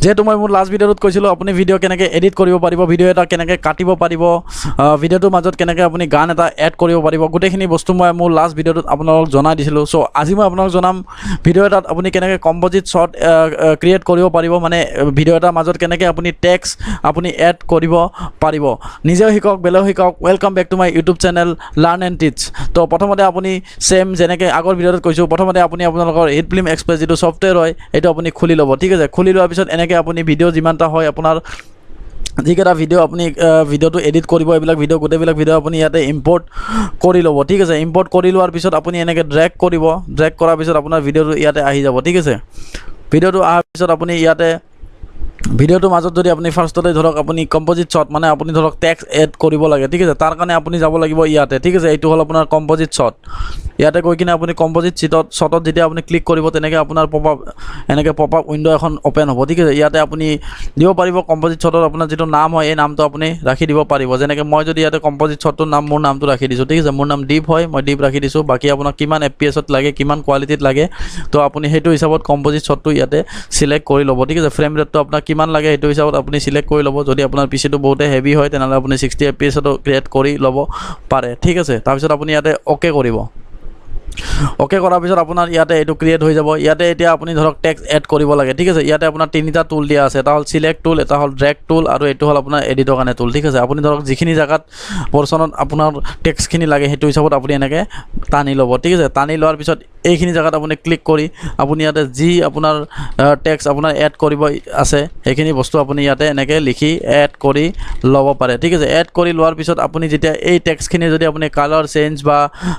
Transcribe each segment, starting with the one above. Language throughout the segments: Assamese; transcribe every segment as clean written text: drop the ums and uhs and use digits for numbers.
যেহেতু মই মোৰ লাষ্ট ভিডিঅ'ত কৈছিলোঁ আপুনি ভিডিঅ' কেনেকৈ এডিট কৰিব পাৰিব, ভিডিঅ' এটা কেনেকৈ কাটিব পাৰিব, ভিডিঅ'টোৰ মাজত কেনেকৈ আপুনি গান এটা এড কৰিব পাৰিব, গোটেইখিনি বস্তু মই মোৰ লাষ্ট ভিডিঅ'টোত আপোনালোকক জনাই দিছিলোঁ। চ' আজি মই আপোনালোকক জনাম ভিডিঅ' এটাত আপুনি কেনেকৈ কম্প'জিট শ্বৰ্ট ক্ৰিয়েট কৰিব পাৰিব, মানে ভিডিঅ' এটাৰ মাজত কেনেকৈ আপুনি টেক্সট আপুনি এড কৰিব পাৰিব। নিজেও শিকক, বেলেগেও শিকক। Welcome back to my YouTube channel learn and teach. তো প্ৰথমতে আপুনি চেম যেনেকৈ আগৰ ভিডিঅ'ত কৈছোঁ, প্ৰথমতে আপুনি আপোনালোকৰ HITTFLIM Xpress যিটো ছফ্টৱেৰ হয় এইটো আপুনি খুলি ল'ব, ঠিক আছে। খুলি লোৱাৰ পিছত এনেকৈ আপুনি ভিডিঅ' যিমানটা হয় আপোনাৰ যিকেইটা ভিডিঅ' আপুনি ভিডিঅ'টো এডিট কৰিব, এইবিলাক ভিডিঅ' গোটেইবিলাক ভিডিঅ' আপুনি ইয়াতে ইম্পৰ্ট কৰি ল'ব, ঠিক আছে। ইম্পৰ্ট কৰি লোৱাৰ পিছত আপুনি এনেকৈ ড্ৰেগ কৰিব, ড্ৰেগ কৰাৰ পিছত আপোনাৰ ভিডিঅ'টো ইয়াতে আহি যাব, ঠিক আছে। ভিডিঅ'টো অহাৰ পিছত আপুনি ইয়াতে ভিডিঅ'টোৰ মাজত যদি আপুনি ফাৰ্ষ্টতে ধৰক আপুনি কম্প'জিট শ্বট মানে আপুনি ধৰক টেক্সট এড কৰিব লাগে, ঠিক আছে। তাৰ কাৰণে আপুনি যাব লাগিব ইয়াতে, ঠিক আছে। এইটো হ'ল আপোনাৰ কম্প'জিট শ্বট। ইয়াতে গৈ কিনে আপুনি কম্প'জিট শ্বটত যেতিয়া আপুনি ক্লিক কৰিব তেনেকৈ আপোনাৰ এনেকৈ পপ আপ উইণ্ড' এখন অ'পেন হ'ব, ঠিক আছে। ইয়াতে আপুনি দিব পাৰিব কম্প'জিট শ্বটত আপোনাৰ যিটো নাম হয় এই নামটো আপুনি ৰাখি দিব পাৰিব। যেনেকৈ মই যদি ইয়াতে কম্প'জিট শ্বটটোৰ নাম মোৰ নামটো ৰাখি দিছোঁ, ঠিক আছে। মোৰ নাম দীপ হয়, মই দীপ ৰাখি দিছোঁ। বাকী আপোনাক কিমান FPS লাগে, কিমান কোৱালিটিত লাগে, তো আপুনি সেইটো হিচাপত কম্প'জিট শ্বটটো ইয়াতে চিলেক্ট কৰি ল'ব, ঠিক আছে। ফ্ৰেম ৰেটটো আপোনাক কিমান লাগে সেইটো হিচাপত আপুনি চিলেক্ট কৰি ল'ব। যদি আপোনাৰ পিচিটো বহুতে হেভি হয় তেনেহ'লে আপুনি 60 FPS ক্ৰিয়েট কৰি ল'ব পাৰে, ঠিক আছে। তাৰপিছত আপুনি ইয়াতে অ'কে কৰিব। অ'কে কৰাৰ পিছত আপোনাৰ ইয়াতে এইটো ক্ৰিয়েট হৈ যাব। ইয়াতে এতিয়া আপুনি ধৰক টেক্সট এড কৰিব লাগে, ঠিক আছে। ইয়াতে আপোনাৰ তিনিটা টুল দিয়া আছে, এটা হ'ল চিলেক্ট টুল, এটা হ'ল ড্ৰেগ টুল, আৰু এইটো হ'ল আপোনাৰ এডিটৰ কাৰণে টুল, ঠিক আছে। আপুনি ধৰক যিখিনি জেগাত পৰ্চনত আপোনাৰ টেক্সটখিনি লাগে সেইটো হিচাপত আপুনি এনেকৈ টানি ল'ব, ঠিক আছে। টানি লোৱাৰ পিছত এইখিনি জেগাত আপুনি ক্লিক কৰি আপুনি ইয়াতে যি আপোনাৰ টেক্সট আপোনাৰ এড কৰিব আছে সেইখিনি বস্তু আপুনি ইয়াতে এনেকৈ লিখি এড কৰি ল'ব পাৰে, ঠিক আছে। এড কৰি লোৱাৰ পিছত আপুনি যেতিয়া এই টেক্সটখিনি যদি আপুনি কালাৰ চেঞ্জ বা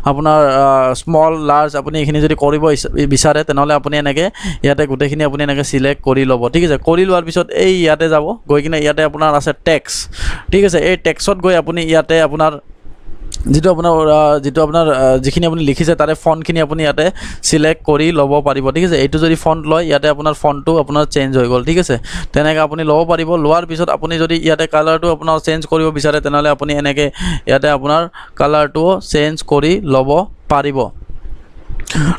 আপোনাৰ স্মল লাৰ্জ আপুনি এইখিনি যদি কৰিব বিচাৰে তেনেহ'লে আপুনি এনেকৈ ইয়াতে গোটেইখিনি আপুনি এনেকৈ চিলেক্ট কৰি ল'ব, ঠিক আছে। কৰি লোৱাৰ পিছত এই ইয়াতে যাব, গৈ কিনে ইয়াতে আপোনাৰ আছে টেক্সট, ঠিক আছে। এই টেক্সটত গৈ আপুনি ইয়াতে আপোনাৰ যিটো আপোনাৰ যিখিনি আপুনি লিখিছে তাৰে ফণ্টখিনি আপুনি ইয়াতে চিলেক্ট কৰি ল'ব পাৰিব, ঠিক আছে। এইটো যদি ফণ্ট লয় ইয়াতে আপোনাৰ ফণ্টটো আপোনাৰ চেঞ্জ হৈ গ'ল, ঠিক আছে। তেনেকৈ আপুনি ল'ব পাৰিব। লোৱাৰ পিছত আপুনি যদি ইয়াতে কালাৰটো আপোনাৰ চেঞ্জ কৰিব বিচাৰে তেনেহ'লে আপুনি এনেকৈ ইয়াতে আপোনাৰ কালাৰটো চেঞ্জ কৰি ল'ব পাৰিব।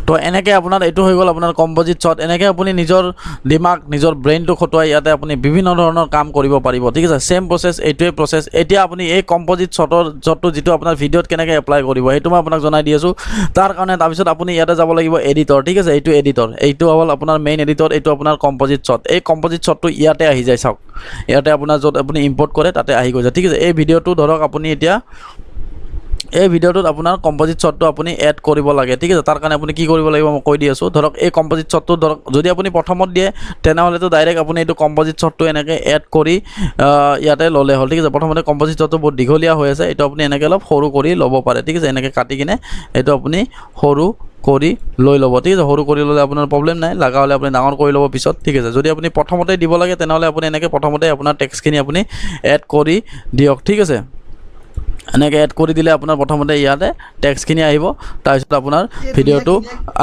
তো এনেকৈ আপোনাৰ এইটো হৈ গ'ল আপোনাৰ কম্প'জিট শ্বট। এনেকৈ আপুনি নিজৰ দিমাগ, নিজৰ ব্ৰেইনটো খটুৱাই ইয়াতে আপুনি বিভিন্ন ধৰণৰ কাম কৰিব পাৰিব, ঠিক আছে। ছেম প্ৰচেছ, এইটোৱে প্ৰচেছ। এতিয়া আপুনি এই কম্প'জিট শ্বটটো যিটো আপোনাৰ ভিডিঅ'ত কেনেকৈ এপ্লাই কৰিব সেইটো মই আপোনাক জনাই দি আছোঁ। তাৰ কাৰণে তাৰপিছত আপুনি ইয়াতে যাব লাগিব এডিটৰ, ঠিক আছে। এইটো এডিটৰ, এইটো হ'ল আপোনাৰ মেইন এডিটৰ, এইটো আপোনাৰ কম্প'জিট শ্বট। এই কম্প'জিট শ্বটটো ইয়াতে আহি যায়, চাওক। ইয়াতে আপোনাৰ য'ত আপুনি ইম্পৰ্ট কৰে তাতে আহি গৈছে, ঠিক আছে। এই ভিডিঅ'টো ধৰক আপুনি এতিয়া এই ভিডিঅ'টোত আপোনাৰ কম্প'জিট শ্বটটো আপুনি এড কৰিব লাগে, ঠিক আছে। তাৰ কাৰণে আপুনি কি কৰিব লাগিব মই কৈ দি আছোঁ। ধৰক এই কম্প'জিট শ্বটটো ধৰক যদি আপুনি প্ৰথমত দিয়ে তেনেহ'লেতো ডাইৰেক্ট আপুনি এইটো কম্প'জিট শ্বটটো এনেকৈ এড কৰি ইয়াতে ল'লে হ'ল, ঠিক আছে। প্ৰথমতে কম্প'জিট শ্বটটো বহুত দীঘলীয়া হৈ আছে, এইটো আপুনি এনেকৈ অলপ সৰু কৰি ল'ব পাৰে, ঠিক আছে। এনেকৈ কাটি কিনে এইটো আপুনি সৰু কৰি লৈ ল'ব, ঠিক আছে। সৰু কৰি ল'লে আপোনাৰ প্ৰব্লেম নাই, লগা হ'লে আপুনি ডাঙৰ কৰি ল'ব পিছত, ঠিক আছে। যদি আপুনি প্ৰথমতে দিব লাগে তেনেহ'লে আপুনি এনেকৈ প্ৰথমতে আপোনাৰ টেক্সটখিনি আপুনি এড কৰি দিয়ক, ঠিক আছে। এনেকৈ এড কৰি দিলে আপোনাৰ প্ৰথমতে ইয়াতে টেক্সটখিনি আহিব, তাৰপিছত আপোনাৰ ভিডিঅ'টো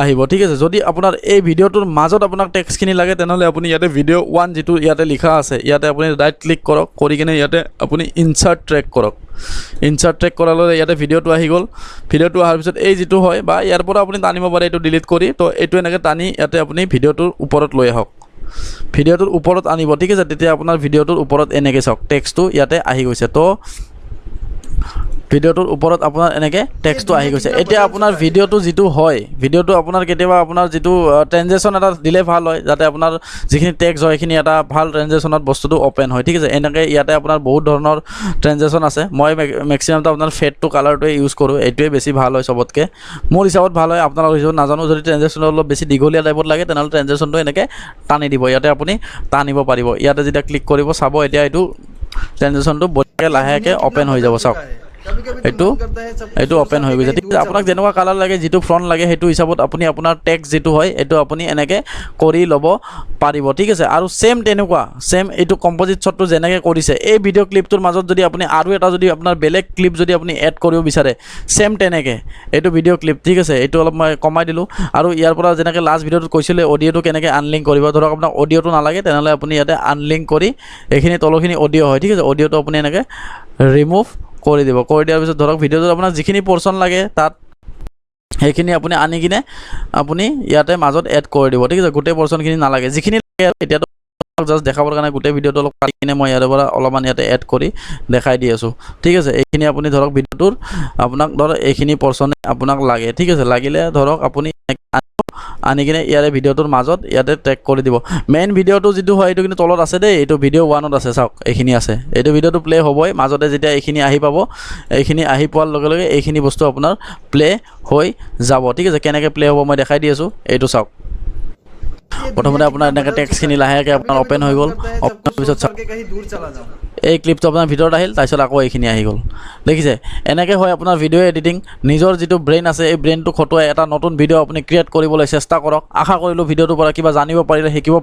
আহিব, ঠিক আছে। যদি আপোনাৰ এই ভিডিঅ'টোৰ মাজত আপোনাক টেক্সটখিনি লাগে তেনেহ'লে আপুনি ইয়াতে ভিডিঅ' 1 যিটো ইয়াতে লিখা আছে ইয়াতে আপুনি ৰাইট ক্লিক কৰক, কৰি কিনে ইয়াতে আপুনি ইনচাৰ্ট ট্ৰেক কৰক। ইনচাৰ্ট ট্ৰেক কৰাৰ লগে ইয়াতে ভিডিঅ'টো আহি গ'ল। ভিডিঅ'টো অহাৰ পিছত এই যিটো হয় বা ইয়াৰ পৰা আপুনি টানিব পাৰে, এইটো ডিলিট কৰি, তো এইটো এনেকৈ টানি ইয়াতে আপুনি ভিডিঅ'টোৰ ওপৰত লৈ আহক। ভিডিঅ'টোৰ ওপৰত আনিব, ঠিক আছে। তেতিয়া আপোনাৰ ভিডিঅ'টোৰ ওপৰত এনেকৈ চাওক টেক্সটটো ইয়াতে আহি গৈছে। তো ভিডিঅ'টোৰ ওপৰত আপোনাৰ এনেকৈ টেক্সটটো আহি গৈছে। এতিয়া আপোনাৰ ভিডিঅ'টো যিটো হয়, ভিডিঅ'টো আপোনাৰ কেতিয়াবা আপোনাৰ যিটো ট্ৰেঞ্জেকশ্যন এটা দিলে ভাল হয়, যাতে আপোনাৰ যিখিনি টেক্সট হয় সেইখিনি এটা ভাল ট্ৰেঞ্জেকশ্যনত বস্তুটো অ'পেন হয়, ঠিক আছে। এনেকৈ ইয়াতে আপোনাৰ বহুত ধৰণৰ ট্ৰেঞ্জেকশ্যন আছে। মই মেক্সিমামটো আপোনাৰ ফেডটো কালাৰটোৱে ইউজ কৰোঁ, এইটোৱে বেছি ভাল হয় চবতকৈ, মোৰ হিচাপত ভাল হয়। আপোনালোকৰ হিচাপত নাজানো, যদি ট্ৰেঞ্জেকশ্যনটো অলপ বেছি দীঘলীয়া টাইপত লাগে তেনেহ'লে ট্ৰেঞ্জেকশ্যনটো এনেকৈ টানি দিব, ইয়াতে আপুনি টানিব পাৰিব। ইয়াতে যেতিয়া ক্লিক কৰিব চাব এতিয়া এইটো ট্ৰেঞ্জেকশ্যনটো বঢ়িয়াকৈ লাহেকৈ অ'পেন হৈ যাব, চাওক। এইটো অ'পেন হৈ গৈছে, ঠিক আছে। আপোনাক যেনেকুৱা কালাৰ লাগে, যিটো ফ্ৰণ্ট লাগে সেইটো হিচাপত আপুনি আপোনাৰ টেক্সট যিটো হয় এইটো আপুনি এনেকৈ কৰি ল'ব পাৰিব, ঠিক আছে। আৰু ছেম তেনেকুৱা ছেম এইটো কম্প'জিট শ্বটটো যেনেকৈ কৰিছে এই ভিডিঅ' ক্লিপটোৰ মাজত যদি আপুনি আৰু এটা যদি আপোনাৰ বেলেগ ক্লিপ যদি আপুনি এড কৰিব বিচাৰে ছেম তেনেকৈ এইটো ভিডিঅ' ক্লিপ, ঠিক আছে। এইটো অলপ মই কমাই দিলোঁ। আৰু ইয়াৰ পৰা যেনেকৈ লাষ্ট ভিডিঅ'টোত কৈছিলে অডিঅ'টো কেনেকৈ আনলিংক কৰিব, ধৰক আপোনাক অডিঅ'টো নালাগে তেনেহ'লে আপুনি ইয়াতে আনলিংক কৰি এইখিনি তলৰখিনি অডিঅ' হয়, ঠিক আছে। অডিঅ'টো আপুনি এনেকৈ ৰিমুভ কৰি দিব। কৰি দিয়াৰ পিছত ধৰক ভিডিঅ'টোত আপোনাক যিখিনি পৰ্চন লাগে তাত সেইখিনি আপুনি আনি কিনে আপুনি ইয়াতে মাজত এড কৰি দিব, ঠিক আছে। গোটেই পৰ্চনখিনি নালাগে, যিখিনি লাগে এতিয়াতো জাষ্ট দেখাবৰ কাৰণে গোটেই ভিডিঅ'টো অলপ কাটি কিনে মই ইয়াৰ পৰা অলপমান ইয়াতে এড কৰি দেখাই দি আছোঁ ঠিক আছে এইখিনি আপুনি ধৰক ভিডিঅ'টোৰ আপোনাক ধৰক এইখিনি পৰ্চনে আপোনাক লাগে ঠিক আছে লাগিলে ধৰক আপুনি আনি কিনে ইয়াৰে ভিডিঅ'টোৰ মাজত ইয়াতে টেগ কৰি দিব মেইন ভিডিঅ'টো যিটো হয় এইটো কিন্তু তলত আছে দেই এইটো ভিডিঅ' 1ত আছে চাওক এইখিনি আছে এইটো ভিডিঅ'টো প্লে হ'বই মাজতে যেতিয়া এইখিনি আহি পাব এইখিনি আহি পোৱাৰ লগে লগে এইখিনি বস্তু আপোনাৰ প্লে হৈ যাব ঠিক আছে কেনেকৈ প্লে হ'ব মই দেখাই দি আছোঁ এইটো চাওক প্ৰথমতে আপোনাৰ এনেকৈ টেক্সটখিনি লাহেকৈ আপোনাৰ অ'পেন হৈ গ'ল অ'পেনৰ পিছত চাওক এই ক্লিপটো আপোনাৰ ভিতৰত আহিল তাৰপিছত আকৌ এইখিনি আহি গ'ল দেখিছে এনেকৈ হয় আপোনাৰ ভিডিঅ' এডিটিং নিজৰ যিটো ব্ৰেইন আছে এই ব্ৰেইনটো খটুৱাই এটা নতুন ভিডিঅ' আপুনি ক্ৰিয়েট কৰিবলৈ চেষ্টা কৰক আশা কৰিলোঁ ভিডিঅ'টোৰ পৰা কিবা জানিব পাৰিলে শিকিব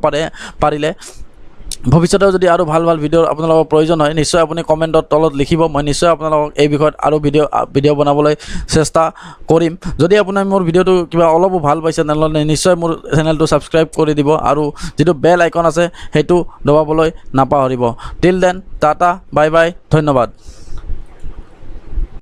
পাৰিলে ভৱিষ্যতেও যদি আৰু ভাল ভাল ভিডিঅ' আপোনালোকৰ প্ৰয়োজন হয় নিশ্চয় আপুনি কমেণ্টত তলত লিখিব মই নিশ্চয় আপোনালোকক এই বিষয়ত আৰু ভিডিঅ' বনাবলৈ চেষ্টা কৰিম যদি আপোনাৰ মোৰ ভিডিঅ'টো কিবা অলপো ভাল পাইছে তেনেহ'লে নিশ্চয় মোৰ চেনেলটো ছাবস্ক্ৰাইব কৰি দিব আৰু যিটো বেল আইকন আছে সেইটো দবাবলৈ নাপাহৰিব till then tata bye bye ধন্যবাদ